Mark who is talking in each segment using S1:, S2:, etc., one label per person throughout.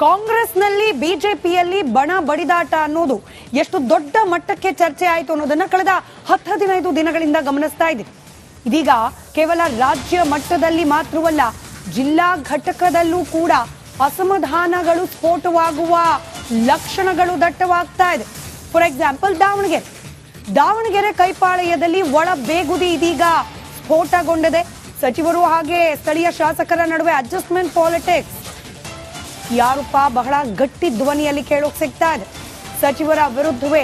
S1: ಕಾಂಗ್ರೆಸ್ನಲ್ಲಿ ಬಿಜೆಪಿಯಲ್ಲಿ ಬಣ ಬಡಿದಾಟ ಅನ್ನೋದು ಎಷ್ಟು ದೊಡ್ಡ ಮಟ್ಟಕ್ಕೆ ಚರ್ಚೆ ಆಯಿತು ಅನ್ನೋದನ್ನ ಕಳೆದ 10-15 ದಿನಗಳಿಂದ ಗಮನಿಸ್ತಾ ಇದ್ದೀವಿ. ಇದೀಗ ಕೇವಲ ರಾಜ್ಯ ಮಟ್ಟದಲ್ಲಿ ಮಾತ್ರವಲ್ಲ, ಜಿಲ್ಲಾ ಘಟಕದಲ್ಲೂ ಕೂಡ ಅಸಮಾಧಾನಗಳು ಸ್ಫೋಟವಾಗುವ ಲಕ್ಷಣಗಳು ದಟ್ಟವಾಗ್ತಾ ಇದೆ. ಫಾರ್ ಎಕ್ಸಾಂಪಲ್ ದಾವಣಗೆರೆ ಕೈಪಾಳ್ಯದಲ್ಲಿ ಒಳ ಬೇಗುದಿ ಇದೀಗ ಸ್ಫೋಟಗೊಂಡಿದೆ. ಸಚಿವರು ಹಾಗೆ ಸ್ಥಳೀಯ ಶಾಸಕರ ನಡುವೆ ಅಡ್ಜಸ್ಟ್ಮೆಂಟ್ ಪಾಲಿಟಿಕ್ಸ್ ಯಾರೂಪ ಬಹಳ ಗಟ್ಟಿ ಧ್ವನಿಯಲ್ಲಿ ಕೇಳೋಕ್ ಸಿಗ್ತಾ ಇದೆ. ಸಚಿವರ ವಿರುದ್ಧವೇ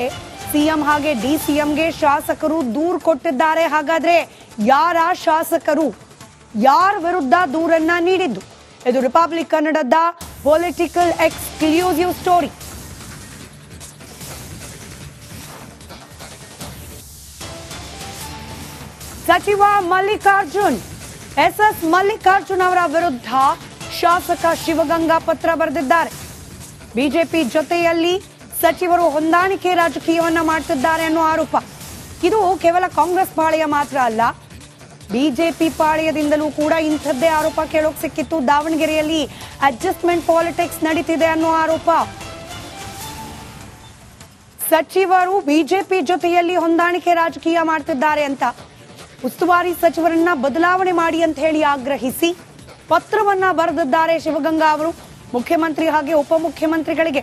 S1: ಸಿಎಂ ಹಾಗೆ ಡಿಸಿಎಂಗೆ ಶಾಸಕರು ದೂರು ಕೊಟ್ಟಿದ್ದಾರೆ. ಹಾಗಾದ್ರೆ ಯಾರ ಶಾಸಕರು ಯಾರ ವಿರುದ್ಧ ದೂರನ್ನ ನೀಡಿದ್ದು? ಇದು ರಿಪಬ್ಲಿಕ್ ಕನ್ನಡದ ಪೊಲಿಟಿಕಲ್ ಎಕ್ಸ್ಕ್ಲೂಸಿವ್ ಸ್ಟೋರಿ. ಸಚಿವ ಎಸ್ ಮಲ್ಲಿಕಾರ್ಜುನ್ ಅವರ ವಿರುದ್ಧ ಶಾಸಕ ಶಿವಗಂಗಾ ಪತ್ರ ಬರೆದಿದ್ದಾರೆ. ಬಿಜೆಪಿ ಜೊತೆಯಲ್ಲಿ ಸಚಿವರು ಹೊಂದಾಣಿಕೆ ರಾಜಕೀಯವನ್ನ ಮಾಡ್ತಿದ್ದಾರೆ ಅನ್ನೋ ಆರೋಪ. ಇದು ಕೇವಲ ಕಾಂಗ್ರೆಸ್ ಪಾಳೆಯ ಮಾತ್ರ ಅಲ್ಲ, ಬಿಜೆಪಿ ಪಾಳೆಯದಿಂದಲೂ ಕೂಡ ಇಂಥದ್ದೇ ಆರೋಪ ಕೇಳೋಕ್ ಸಿಕ್ಕಿತ್ತು. ದಾವಣಗೆರೆಯಲ್ಲಿ ಅಡ್ಜಸ್ಟ್ಮೆಂಟ್ ಪಾಲಿಟಿಕ್ಸ್ ನಡೀತಿದೆ ಅನ್ನೋ ಆರೋಪ. ಸಚಿವರು ಬಿಜೆಪಿ ಜೊತೆಯಲ್ಲಿ ಹೊಂದಾಣಿಕೆ ರಾಜಕೀಯ ಮಾಡ್ತಿದ್ದಾರೆ ಅಂತ ಉಸ್ತುವಾರಿ ಸಚಿವರನ್ನ ಬದಲಾವಣೆ ಮಾಡಿ ಅಂತ ಹೇಳಿ ಆಗ್ರಹಿಸಿ ಪತ್ರವನ್ನ ಬರೆದಿದ್ದಾರೆ ಶಿವಗಂಗಾ ಅವರು ಮುಖ್ಯಮಂತ್ರಿ ಹಾಗೆ ಉಪಮುಖ್ಯಮಂತ್ರಿಗಳಿಗೆ.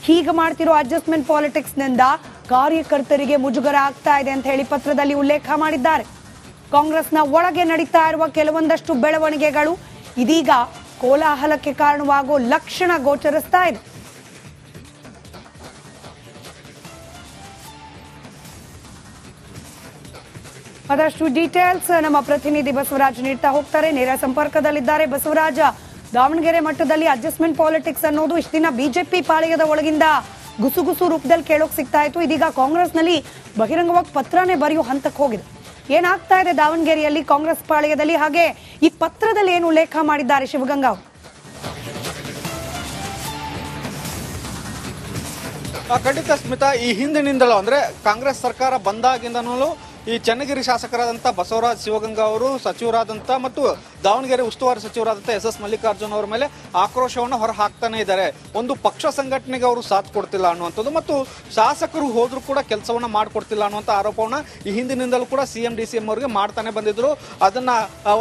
S1: ಹೀಗೆ ಮಾಡ್ತಿರೋ ಅಡ್ಜಸ್ಟ್ಮೆಂಟ್ ಪಾಲಿಟಿಕ್ಸ್ ನಿಂದ ಕಾರ್ಯಕರ್ತರಿಗೆ ಮುಜುಗರ ಆಗ್ತಾ ಇದೆ ಅಂತ ಹೇಳಿ ಪತ್ರದಲ್ಲಿ ಉಲ್ಲೇಖ ಮಾಡಿದ್ದಾರೆ. ಕಾಂಗ್ರೆಸ್ನ ಒಳಗೆ ನಡೀತಾ ಇರುವ ಕೆಲವೊಂದಷ್ಟು ಬೆಳವಣಿಗೆಗಳು ಇದೀಗ ಕೋಲಾಹಲಕ್ಕೆ ಕಾರಣವಾಗೋ ಲಕ್ಷಣ ಗೋಚರಿಸ್ತಾ ಇದೆ. ಅದಷ್ಟು ಡೀಟೇಲ್ಸ್ ನಮ್ಮ ಪ್ರತಿನಿಧಿ ಬಸವರಾಜ್ ನೀಡ್ತಾ ಹೋಗ್ತಾರೆ. ನೇರ ಸಂಪರ್ಕದಲ್ಲಿದ್ದಾರೆ ಬಸವರಾಜ. ದಾವಣಗೆರೆ ಮಟ್ಟದಲ್ಲಿ ಅಡ್ಜಸ್ಟ್ಮೆಂಟ್ ಪಾಲಿಟಿಕ್ಸ್ ಅನ್ನೋದು ಇಷ್ಟು ದಿನ ಬಿಜೆಪಿ ಪಾಳೆಯದ ಒಳಗಿಂದ ಗುಸುಗುಸು ರೂಪದಲ್ಲಿ ಕೇಳೋಕ್ ಸಿಗ್ತಾ ಇತ್ತು. ಇದೀಗ ಕಾಂಗ್ರೆಸ್ನಲ್ಲಿ ಬಹಿರಂಗವಾಗಿ ಪತ್ರನೇ ಬರೆಯೋ ಹಂತಕ್ಕೆ ಹೋಗಿದೆ. ಏನಾಗ್ತಾ ಇದೆ ದಾವಣಗೆರೆಯಲ್ಲಿ ಕಾಂಗ್ರೆಸ್ ಪಾಳೆಯದಲ್ಲಿ, ಹಾಗೆ ಈ ಪತ್ರದಲ್ಲಿ ಏನು ಉಲ್ಲೇಖ ಮಾಡಿದ್ದಾರೆ ಶಿವಗಂಗಾ ಅವರು?
S2: ಖಂಡಿತ ಸ್ಮಿತಾ, ಈ ಹಿಂದಿನಿಂದಲೂ ಅಂದ್ರೆ ಕಾಂಗ್ರೆಸ್ ಸರ್ಕಾರ ಬಂದಾಗಿಂದನೂ ಈ ಚನ್ನಗಿರಿ ಶಾಸಕರಾದಂಥ ಬಸವರಾಜ್ ಶಿವಗಂಗಾ ಅವರು ಸಚಿವರಾದಂಥ ಮತ್ತು ದಾವಣಗೆರೆ ಉಸ್ತುವಾರಿ ಸಚಿವರಾದಂಥ ಎಸ್ ಮಲ್ಲಿಕಾರ್ಜುನ್ ಅವರ ಮೇಲೆ ಆಕ್ರೋಶವನ್ನು ಹೊರ ಹಾಕ್ತಾನೆ ಇದ್ದಾರೆ. ಒಂದು ಪಕ್ಷ ಸಂಘಟನೆಗೆ ಅವರು ಸಾಥ್ ಕೊಡ್ತಿಲ್ಲ ಅನ್ನುವಂಥದ್ದು ಮತ್ತು ಶಾಸಕರು ಹೋದ್ರೂ ಕೂಡ ಕೆಲಸವನ್ನ ಮಾಡಿಕೊಡ್ತಿಲ್ಲ ಅನ್ನುವಂಥ ಆರೋಪವನ್ನ ಈ ಹಿಂದಿನಿಂದಲೂ ಕೂಡ ಸಿಎಂ ಡಿಸಿಎಂ ಅವರಿಗೆ ಮಾಡ್ತಾನೆ ಬಂದಿದ್ರು. ಅದನ್ನ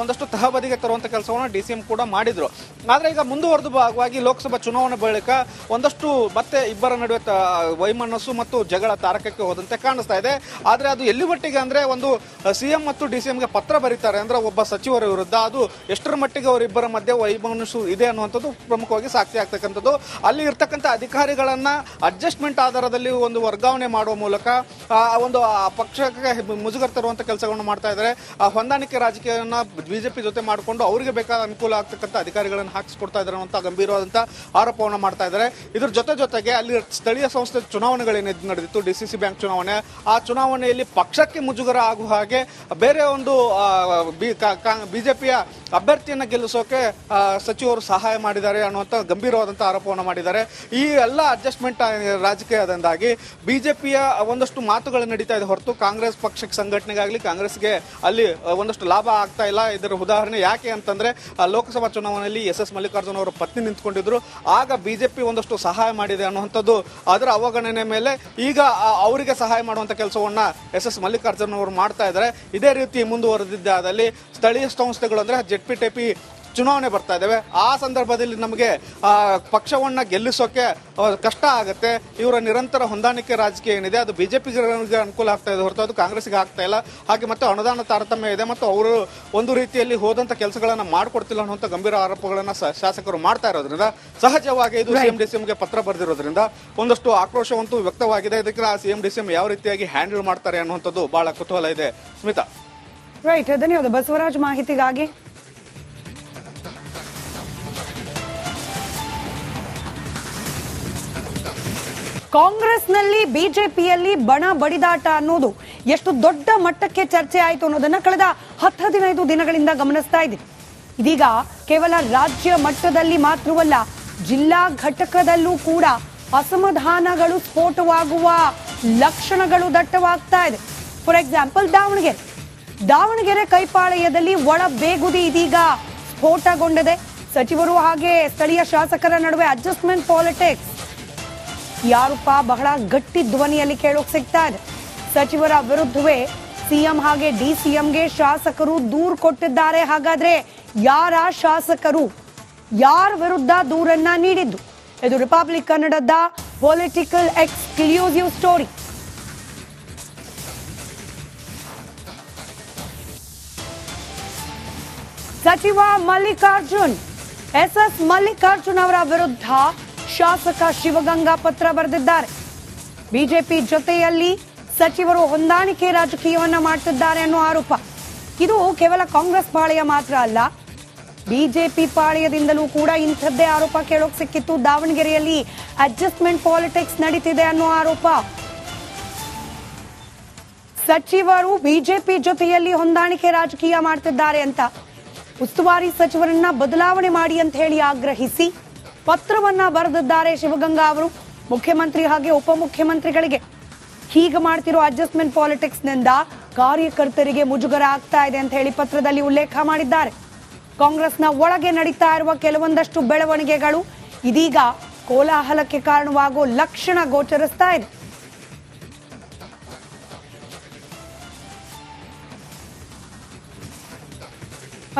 S2: ಒಂದಷ್ಟು ತಹಬದಿಗೆ ತರುವಂಥ ಕೆಲಸವನ್ನ ಡಿಸಿಎಂ ಕೂಡ ಮಾಡಿದ್ರು. ಆದ್ರೆ ಈಗ ಮುಂದುವರೆದ ಭಾಗವಾಗಿ ಲೋಕಸಭಾ ಚುನಾವಣೆ ಬಳಿಕ ಒಂದಷ್ಟು ಮತ್ತೆ ಇಬ್ಬರ ನಡುವೆ ವೈಮನಸ್ಸು ಮತ್ತು ಜಗಳ ತಾರಕಕ್ಕೆ ಹೋದಂತೆ ಕಾಣಿಸ್ತಾ ಇದೆ. ಆದ್ರೆ ಅದು ಎಲ್ಲಿ ಮಟ್ಟಿಗೆ ಅಂದ್ರೆ ಒಂದು ಸಿಎಂ ಮತ್ತು ಡಿಸಿಎಂಗೆ ಪತ್ರ ಬರೀತಾರೆ ಅಂದ್ರೆ ಒಬ್ಬ ಸಚಿವರ ವಿರುದ್ಧ, ಅದು ಎಷ್ಟರ ಮಟ್ಟಿಗೆ ಅವರಿಬ್ಬರ ಮಧ್ಯೆ ವೈಮನಸ್ಸು ಇದೆ ಅನ್ನುವಂಥದ್ದು ಪ್ರಮುಖವಾಗಿ ಸಾಕ್ಷಿ ಆಗ್ತಕ್ಕಂಥದ್ದು. ಅಲ್ಲಿ ಇರ್ತಕ್ಕಂಥ ಅಧಿಕಾರಿಗಳನ್ನ ಅಡ್ಜಸ್ಟ್ಮೆಂಟ್ ಆಧಾರದಲ್ಲಿ ಒಂದು ವರ್ಗಾವಣೆ ಮಾಡುವ ಮೂಲಕ ಒಂದು ಪಕ್ಷಕ್ಕೆ ಮುಜುಗರ ತರುವಂತ ಕೆಲಸಗಳನ್ನು ಮಾಡ್ತಾ ಇದ್ದಾರೆ. ಹೊಂದಾಣಿಕೆ ರಾಜಕೀಯವನ್ನ ಬಿಜೆಪಿ ಜೊತೆ ಮಾಡಿಕೊಂಡು ಅವರಿಗೆ ಬೇಕಾದ ಅನುಕೂಲ ಆಗ್ತಕ್ಕಂಥ ಅಧಿಕಾರಿಗಳನ್ನು ಹಾಕಿಸ್ಕೊಡ್ತಾ ಇದ್ದಾರೆ ಅನ್ನುವಂಥ ಗಂಭೀರವಾದಂತಹ ಆರೋಪವನ್ನು ಮಾಡ್ತಾ ಇದ್ದಾರೆ. ಇದ್ರ ಜೊತೆಗೆ ಅಲ್ಲಿ ಸ್ಥಳೀಯ ಸಂಸ್ಥೆ ಚುನಾವಣೆಗಳೇನು ನಡೆದಿತ್ತು, ಡಿಸಿಸಿ ಬ್ಯಾಂಕ್ ಚುನಾವಣೆ, ಆ ಚುನಾವಣೆಯಲ್ಲಿ ಪಕ್ಷಕ್ಕೆ ಮುಜುಗರ ಆಗುವ ಹಾಗೆ ಬೇರೆ ಒಂದು ಬಿಜೆಪಿಯ ಅಭ್ಯರ್ಥಿಯನ್ನ ಗೆಲ್ಲಿಸೋಕೆ ಸಚಿವರು ಸಹಾಯ ಮಾಡಿದ್ದಾರೆ ಅನ್ನುವಂಥ ಗಂಭೀರವಾದಂತಹ ಆರೋಪವನ್ನು ಮಾಡಿದ್ದಾರೆ. ಈ ಎಲ್ಲ ಅಡ್ಜಸ್ಟ್ಮೆಂಟ್ ರಾಜಕೀಯದಿಂದಾಗಿ ಬಿಜೆಪಿಯ ಒಂದಷ್ಟು ಮಾತುಗಳು ನಡೀತಾ ಇದೆ ಹೊರತು ಕಾಂಗ್ರೆಸ್ ಪಕ್ಷಕ್ಕೆ ಸಂಘಟನೆಗಾಗಲಿ ಕಾಂಗ್ರೆಸ್ಗೆ ಅಲ್ಲಿ ಒಂದಷ್ಟು ಲಾಭ ಆಗ್ತಾ ಇಲ್ಲ. ಇದರ ಉದಾಹರಣೆ ಯಾಕೆ ಅಂತಂದ್ರೆ ಲೋಕಸಭಾ ಚುನಾವಣೆಯಲ್ಲಿ ಎಸ್ ಮಲ್ಲಿಕಾರ್ಜುನ್ ಅವರ ಪತ್ನಿ ನಿಂತ್ಕೊಂಡಿದ್ರು, ಆಗ ಬಿಜೆಪಿ ಒಂದಷ್ಟು ಸಹಾಯ ಮಾಡಿದೆ ಅನ್ನುವಂಥದ್ದು. ಅದರ ಅವಗಣನೆ ಮೇಲೆ ಈಗ ಅವರಿಗೆ ಸಹಾಯ ಮಾಡುವಂತ ಕೆಲಸವನ್ನ ಎಸ್ ಮಲ್ಲಿಕಾರ್ಜುನ್ ಅವರು ಮಾಡ್ತಾ ಇದ್ದಾರೆ. ಇದೇ ರೀತಿ ಮುಂದುವರೆದಿದ್ದಾದಲ್ಲಿ ಸ್ಥಳೀಯ ಸಂಸ್ಥೆಗಳು ಅಂದ್ರೆ ಜೆಡ್ಪಿಟಿಪಿ ಚುನಾವಣೆ ಬರ್ತಾ ಇದ್ದಾವೆ. ಆ ಸಂದರ್ಭದಲ್ಲಿ ನಮಗೆ ಪಕ್ಷವನ್ನ ಗೆಲ್ಲಿಸೋಕೆ ಕಷ್ಟ ಆಗುತ್ತೆ. ಇವರ ನಿರಂತರ ಹೊಂದಾಣಿಕೆ ರಾಜಕೀಯ ಏನಿದೆ ಅದು ಬಿಜೆಪಿಗೆ ಅನುಕೂಲ ಆಗ್ತಾ ಇದೆ ಹೊರತು ಅದು ಕಾಂಗ್ರೆಸ್ಗೆ ಆಗ್ತಾ ಇಲ್ಲ. ಹಾಗೆ ಮತ್ತೆ ಅನುದಾನ ತಾರತಮ್ಯ ಇದೆ ಮತ್ತು ಅವರು ಒಂದು ರೀತಿಯಲ್ಲಿ ಹೋದಂತ ಕೆಲಸಗಳನ್ನ ಮಾಡ್ಕೊಡ್ತಿಲ್ಲ ಅನ್ನುವಂಥ ಗಂಭೀರ ಆರೋಪಗಳನ್ನ ಶಾಸಕರು ಮಾಡ್ತಾ ಇರೋದ್ರಿಂದ ಸಹಜವಾಗಿ ಇದು ಸಿಎಂ ಡಿಸಿಎಂಗೆ ಪತ್ರ ಬರೆದಿರೋದ್ರಿಂದ ಒಂದಷ್ಟು ಆಕ್ರೋಶವಂತೂ ವ್ಯಕ್ತವಾಗಿದೆ. ಇದಕ್ಕೆ ಸಿಎಂ ಡಿಸಿಎಂ ಯಾವ ರೀತಿಯಾಗಿ ಹ್ಯಾಂಡಲ್ ಮಾಡ್ತಾರೆ ಅನ್ನುವಂಥದ್ದು ಬಹಳ ಕುತೂಹಲ ಇದೆ. ಸ್ಮಿತಾ.
S1: ರೈಟ್, ಧನ್ಯವಾದ ಬಸವರಾಜ್ ಮಾಹಿತಿಗಾಗಿ. ಕಾಂಗ್ರೆಸ್ನಲ್ಲಿ ಬಿಜೆಪಿಯಲ್ಲಿ ಬಣ ಬಡಿದಾಟ ಅನ್ನೋದು ಎಷ್ಟು ದೊಡ್ಡ ಮಟ್ಟಕ್ಕೆ ಚರ್ಚೆ ಆಯಿತು ಅನ್ನೋದನ್ನ ಕಳೆದ 10-15 ದಿನಗಳಿಂದ ಗಮನಿಸ್ತಾ ಇದ್ದೀವಿ. ಇದೀಗ ಕೇವಲ ರಾಜ್ಯ ಮಟ್ಟದಲ್ಲಿ ಮಾತ್ರವಲ್ಲ, ಜಿಲ್ಲಾ ಘಟಕದಲ್ಲೂ ಕೂಡ ಅಸಮಾಧಾನಗಳು ಸ್ಫೋಟವಾಗುವ ಲಕ್ಷಣಗಳು ದಟ್ಟವಾಗ್ತಾ ಇದೆ. ಫಾರ್ ಎಕ್ಸಾಂಪಲ್ ದಾವಣಗೆರೆ ಕೈಪಾಳ್ಯದಲ್ಲಿ ಒಳ ಬೇಗುದಿ ಇದೀಗ ಸ್ಫೋಟಗೊಂಡಿದೆ. ಸಚಿವರು ಹಾಗೆ ಸ್ಥಳೀಯ ಶಾಸಕರ ನಡುವೆ ಅಡ್ಜಸ್ಟ್ಮೆಂಟ್ ಪಾಲಿಟಿಕ್ಸ್ ಯಾರೂಪ ಬಹಳ ಗಟ್ಟಿ ಧ್ವನಿಯಲ್ಲಿ ಕೇಳೋಕ್ ಸಿಗ್ತಾ ಇದೆ. ಸಚಿವರ ವಿರುದ್ಧವೇ ಸಿಎಂ ಹಾಗೆ ಡಿಸಿಎಂಗೆ ಶಾಸಕರು ದೂರು ಕೊಟ್ಟಿದ್ದಾರೆ. ಹಾಗಾದ್ರೆ ಯಾರ ಶಾಸಕರು ಯಾರ ವಿರುದ್ಧ ದೂರನ್ನ ನೀಡಿದ್ದು? ಇದು ರಿಪಬ್ಲಿಕ್ ಕನ್ನಡದ ಪೊಲಿಟಿಕಲ್ ಎಕ್ಸ್ಕ್ಲೂಸಿವ್ ಸ್ಟೋರಿ. ಸಚಿವ ಮಲ್ಲಿಕಾರ್ಜುನ್ ಎಸ್ ಮಲ್ಲಿಕಾರ್ಜುನ್ ಅವರ ವಿರುದ್ಧ ಶಾಸಕ ಶಿವಗಂಗಾ ಪತ್ರ ಬರೆದಿದ್ದಾರೆ. ಬಿಜೆಪಿ ಜೊತೆಯಲ್ಲಿ ಸಚಿವರು ಹೊಂದಾಣಿಕೆ ರಾಜಕೀಯವನ್ನ ಮಾಡ್ತಿದ್ದಾರೆ ಅನ್ನೋ ಆರೋಪ. ಇದು ಕೇವಲ ಕಾಂಗ್ರೆಸ್ ಪಾಳೆಯ ಮಾತ್ರ ಅಲ್ಲ, ಬಿಜೆಪಿ ಪಾಳೆಯದಿಂದಲೂ ಕೂಡ ಇಂಥದ್ದೇ ಆರೋಪ ಕೇಳೋಕ್ ಸಿಕ್ಕಿತ್ತು. ದಾವಣಗೆರೆಯಲ್ಲಿ ಅಡ್ಜಸ್ಟ್ಮೆಂಟ್ ಪಾಲಿಟಿಕ್ಸ್ ನಡೀತಿದೆ ಅನ್ನೋ ಆರೋಪ. ಸಚಿವರು ಬಿಜೆಪಿ ಜೊತೆಯಲ್ಲಿ ಹೊಂದಾಣಿಕೆ ರಾಜಕೀಯ ಮಾಡ್ತಿದ್ದಾರೆ ಅಂತ ಉಸ್ತುವಾರಿ ಸಚಿವರನ್ನ ಬದಲಾವಣೆ ಮಾಡಿ ಅಂತ ಹೇಳಿ ಆಗ್ರಹಿಸಿ ಪತ್ರವನ್ನ ಬರೆದಿದ್ದಾರೆ ಶಿವಗಂಗಾ ಅವರು ಮುಖ್ಯಮಂತ್ರಿ ಹಾಗೆ ಉಪಮುಖ್ಯಮಂತ್ರಿಗಳಿಗೆ. ಹೀಗೆ ಮಾಡ್ತಿರೋ ಅಡ್ಜಸ್ಟ್ಮೆಂಟ್ ಪಾಲಿಟಿಕ್ಸ್ ನಿಂದ ಕಾರ್ಯಕರ್ತರಿಗೆ ಮುಜುಗರ ಆಗ್ತಾ ಇದೆ ಅಂತ ಹೇಳಿ ಪತ್ರದಲ್ಲಿ ಉಲ್ಲೇಖ ಮಾಡಿದ್ದಾರೆ. ಕಾಂಗ್ರೆಸ್ನ ಒಳಗೆ ನಡೀತಾ ಇರುವ ಕೆಲವೊಂದಷ್ಟು ಬೆಳವಣಿಗೆಗಳು ಇದೀಗ ಕೋಲಾಹಲಕ್ಕೆ ಕಾರಣವಾಗೋ ಲಕ್ಷಣ ಗೋಚರಿಸ್ತಾ ಇದೆ.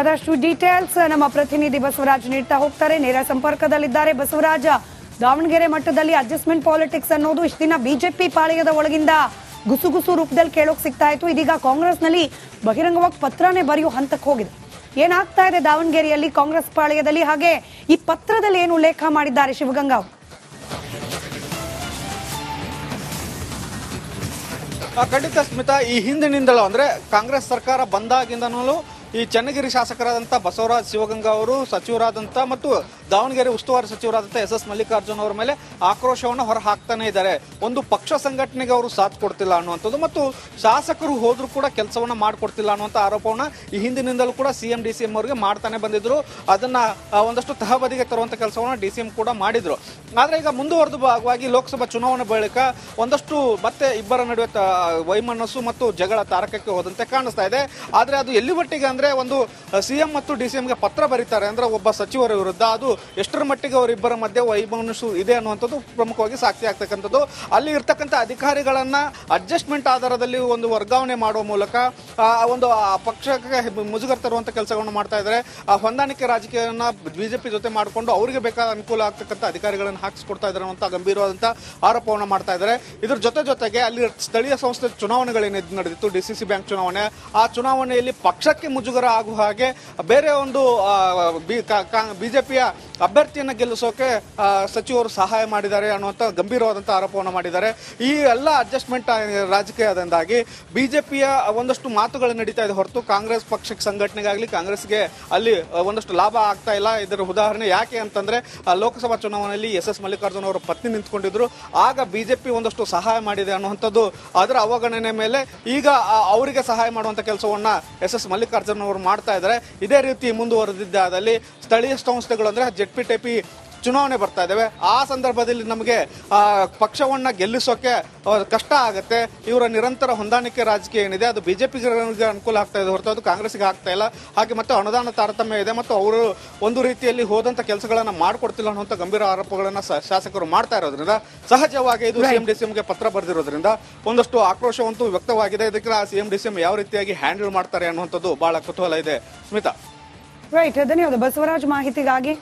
S1: ಅದಷ್ಟು ಡೀಟೇಲ್ಸ್ ನಮ್ಮ ಪ್ರತಿನಿಧಿ ಬಸವರಾಜ್ ನೀಡ್ತಾ ಹೋಗ್ತಾರೆ. ನೇರ ಸಂಪರ್ಕದಲ್ಲಿದ್ದಾರೆ ಬಸವರಾಜ. ದಾವಣಗೆರೆ ಮಟ್ಟದಲ್ಲಿ ಅಡ್ಜಸ್ಟ್ಮೆಂಟ್ ಪಾಲಿಟಿಕ್ಸ್ ಅನ್ನೋದು ಇಷ್ಟು ದಿನ ಬಿಜೆಪಿ ಪಾಳೆಯದ ಒಳಗಿಂದ ಗುಸುಗುಸು ರೂಪದಲ್ಲಿ ಕೇಳೋಕ್ ಸಿಗ್ತಾ ಇತ್ತು. ಇದೀಗ ಕಾಂಗ್ರೆಸ್ನಲ್ಲಿ ಬಹಿರಂಗವಾಗಿ ಪತ್ರನೇ ಬರೆಯೋ ಹಂತಕ್ಕೆ ಹೋಗಿದೆ. ಏನಾಗ್ತಾ ಇದೆ ದಾವಣಗೆರೆಯಲ್ಲಿ ಕಾಂಗ್ರೆಸ್ ಪಾಳೆಯದಲ್ಲಿ, ಹಾಗೆ ಈ ಪತ್ರದಲ್ಲಿ ಏನು ಉಲ್ಲೇಖ ಮಾಡಿದ್ದಾರೆ ಶಿವಗಂಗಾ ಅವರು?
S2: ಖಂಡಿತ ಸ್ಮಿತಾ, ಈ ಹಿಂದಿನಿಂದಲೂ ಅಂದ್ರೆ ಕಾಂಗ್ರೆಸ್ ಸರ್ಕಾರ ಬಂದಾಗಿಂದನೂ ಈ ಚನ್ನಗಿರಿ ಶಾಸಕರಾದಂಥ ಬಸವರಾಜ್ ಶಿವಗಂಗಾ ಅವರು ಸಚಿವರಾದಂಥ ಮತ್ತು ದಾವಣಗೆರೆ ಉಸ್ತುವಾರಿ ಸಚಿವರಾದಂಥ ಎಸ್ ಮಲ್ಲಿಕಾರ್ಜುನ್ ಅವರ ಮೇಲೆ ಆಕ್ರೋಶವನ್ನು ಹೊರ ಹಾಕ್ತಾನೆ ಇದ್ದಾರೆ. ಒಂದು ಪಕ್ಷ ಸಂಘಟನೆಗೆ ಅವರು ಸಾಥ್ ಕೊಡ್ತಿಲ್ಲ ಅನ್ನುವಂಥದ್ದು ಮತ್ತು ಶಾಸಕರು ಹೋದ್ರೂ ಕೂಡ ಕೆಲಸವನ್ನ ಮಾಡಿಕೊಡ್ತಿಲ್ಲ ಅನ್ನುವಂಥ ಆರೋಪವನ್ನ ಈ ಹಿಂದಿನಿಂದಲೂ ಕೂಡ ಸಿಎಂ ಡಿಸಿಎಂ ಅವರಿಗೆ ಮಾಡ್ತಾನೆ ಬಂದಿದ್ರು. ಅದನ್ನ ಒಂದಷ್ಟು ತಹಬದಿಗೆ ತರುವಂಥ ಕೆಲಸವನ್ನ ಡಿಸಿಎಂ ಕೂಡ ಮಾಡಿದ್ರು. ಆದ್ರೆ ಈಗ ಮುಂದುವರೆದ ಭಾಗವಾಗಿ ಲೋಕಸಭಾ ಚುನಾವಣೆ ಬಳಿಕ ಒಂದಷ್ಟು ಮತ್ತೆ ಇಬ್ಬರ ನಡುವೆ ವೈಮನಸ್ಸು ಮತ್ತು ಜಗಳ ತಾರಕಕ್ಕೆ ಹೋದಂತೆ ಕಾಣಿಸ್ತಾ ಇದೆ. ಆದ್ರೆ ಅದು ಎಲ್ಲಿ ಮಟ್ಟಿಗೆ ಅಂದ್ರೆ ಒಂದು ಸಿಎಂ ಮತ್ತು ಡಿಸಿಎಂಗೆ ಪತ್ರ ಬರೀತಾರೆ ಅಂದ್ರೆ ಒಬ್ಬ ಸಚಿವರ ವಿರುದ್ಧ, ಅದು ಎಷ್ಟರ ಮಟ್ಟಿಗೆ ಅವರಿಬ್ಬರ ಮಧ್ಯೆ ವೈಮನಸ್ಸು ಇದೆ ಅನ್ನುವಂಥದ್ದು ಪ್ರಮುಖವಾಗಿ ಸಾಕ್ಷಿ ಆಗ್ತಕ್ಕಂಥದ್ದು. ಅಲ್ಲಿ ಇರ್ತಕ್ಕಂಥ ಅಧಿಕಾರಿಗಳನ್ನ ಅಡ್ಜಸ್ಟ್ಮೆಂಟ್ ಆಧಾರದಲ್ಲಿ ಒಂದು ವರ್ಗಾವಣೆ ಮಾಡುವ ಮೂಲಕ ಒಂದು ಪಕ್ಷಕ್ಕೆ ಮುಜುಗರ ತರುವಂತ ಕೆಲಸಗಳನ್ನು ಮಾಡ್ತಾ ಇದ್ದಾರೆ. ಆ ಹೊಂದಾಣಿಕೆ ರಾಜಕೀಯವನ್ನ ಬಿಜೆಪಿ ಜೊತೆ ಮಾಡಿಕೊಂಡು ಅವರಿಗೆ ಬೇಕಾದ ಅನುಕೂಲ ಆಗ್ತಕ್ಕಂಥ ಅಧಿಕಾರಿಗಳನ್ನು ಹಾಕಿಸ್ಕೊಡ್ತಾ ಇದ್ದಾರೆ ಅನ್ನುವಂಥ ಗಂಭೀರವಾದಂತಹ ಆರೋಪವನ್ನು ಮಾಡ್ತಾ ಇದ್ದಾರೆ. ಇದ್ರ ಜೊತೆಗೆ ಅಲ್ಲಿ ಸ್ಥಳೀಯ ಸಂಸ್ಥೆ ಚುನಾವಣೆಗಳೇನು ನಡೆದಿತ್ತು, ಡಿಸಿಸಿ ಬ್ಯಾಂಕ್ ಚುನಾವಣೆ, ಆ ಚುನಾವಣೆಯಲ್ಲಿ ಪಕ್ಷಕ್ಕೆ ಮುಜುಗರ ಆಗುವ ಹಾಗೆ ಬೇರೆ ಒಂದು ಬಿಜೆಪಿಯ ಅಭ್ಯರ್ಥಿಯನ್ನು ಗೆಲ್ಲಿಸೋಕೆ ಸಚಿವರು ಸಹಾಯ ಮಾಡಿದ್ದಾರೆ ಅನ್ನುವಂಥ ಗಂಭೀರವಾದಂಥ ಆರೋಪವನ್ನು ಮಾಡಿದ್ದಾರೆ. ಈ ಎಲ್ಲ ಅಡ್ಜಸ್ಟ್ಮೆಂಟ್ ರಾಜಕೀಯದಿಂದಾಗಿ ಬಿಜೆಪಿಯ ಒಂದಷ್ಟು ಮಾತುಗಳು ನಡೀತಾ ಇದೆ ಹೊರತು ಕಾಂಗ್ರೆಸ್ ಪಕ್ಷಕ್ಕೆ ಸಂಘಟನೆಗಾಗಲಿ ಕಾಂಗ್ರೆಸ್ಗೆ ಅಲ್ಲಿ ಒಂದಷ್ಟು ಲಾಭ ಆಗ್ತಾ ಇಲ್ಲ. ಇದರ ಉದಾಹರಣೆ ಯಾಕೆ ಅಂತಂದ್ರೆ ಲೋಕಸಭಾ ಚುನಾವಣೆಯಲ್ಲಿ ಎಸ್ ಮಲ್ಲಿಕಾರ್ಜುನ್ ಅವರ ಪತ್ನಿ ನಿಂತ್ಕೊಂಡಿದ್ರು, ಆಗ ಬಿಜೆಪಿ ಒಂದಷ್ಟು ಸಹಾಯ ಮಾಡಿದೆ ಅನ್ನುವಂಥದ್ದು. ಅದರ ಅವಗಣನೆ ಮೇಲೆ ಈಗ ಅವರಿಗೆ ಸಹಾಯ ಮಾಡುವಂತ ಕೆಲಸವನ್ನ ಎಸ್ ಮಲ್ಲಿಕಾರ್ಜುನ್ ಅವರು ಮಾಡ್ತಾ ಇದ್ದಾರೆ. ಇದೇ ರೀತಿ ಮುಂದುವರೆದಿದ್ದಾದಲ್ಲಿ ಸ್ಥಳೀಯ ಸಂಸ್ಥೆಗಳು ಅಂದ್ರೆ ಜೆಡ್ಪಿಟಿಪಿ ಚುನಾವಣೆ ಬರ್ತಾ ಇದ್ದಾವೆ. ಆ ಸಂದರ್ಭದಲ್ಲಿ ನಮಗೆ ಪಕ್ಷವನ್ನ ಗೆಲ್ಲಿಸೋಕೆ ಕಷ್ಟ ಆಗುತ್ತೆ. ಇವರ ನಿರಂತರ ಹೊಂದಾಣಿಕೆ ರಾಜಕೀಯ ಏನಿದೆ ಅದು ಬಿಜೆಪಿಗೆ ಅನುಕೂಲ ಆಗ್ತಾ ಇದೆ ಹೊರತು ಅದು ಕಾಂಗ್ರೆಸ್ಗೆ ಆಗ್ತಾ ಇಲ್ಲ. ಹಾಗೆ ಮತ್ತೆ ಅನುದಾನ ತಾರತಮ್ಯ ಇದೆ ಮತ್ತು ಅವರು ಒಂದು ರೀತಿಯಲ್ಲಿ ಹೋದಂತ ಕೆಲಸಗಳನ್ನ ಮಾಡ್ಕೊಡ್ತಿಲ್ಲ ಅನ್ನುವಂಥ ಗಂಭೀರ ಆರೋಪಗಳನ್ನ ಶಾಸಕರು ಮಾಡ್ತಾ ಇರೋದ್ರಿಂದ ಸಹಜವಾಗಿ ಇದು ಸಿಎಂ ಡಿಸಿಎಂಗೆ ಪತ್ರ ಬರೆದಿರೋದ್ರಿಂದ ಒಂದಷ್ಟು ಆಕ್ರೋಶವಂತೂ ವ್ಯಕ್ತವಾಗಿದೆ. ಇದಕ್ಕೆ ಸಿಎಂ ಡಿಸಿಎಂ ಯಾವ ರೀತಿಯಾಗಿ ಹ್ಯಾಂಡಲ್ ಮಾಡ್ತಾರೆ ಅನ್ನುವಂಥದ್ದು ಬಹಳ ಕುತೂಹಲ ಇದೆ. ಸ್ಮಿತಾ.
S1: ರೈಟ್, ಧನ್ಯವಾದ ಬಸವರಾಜ್ ಮಾಹಿತಿಗಾಗಿ.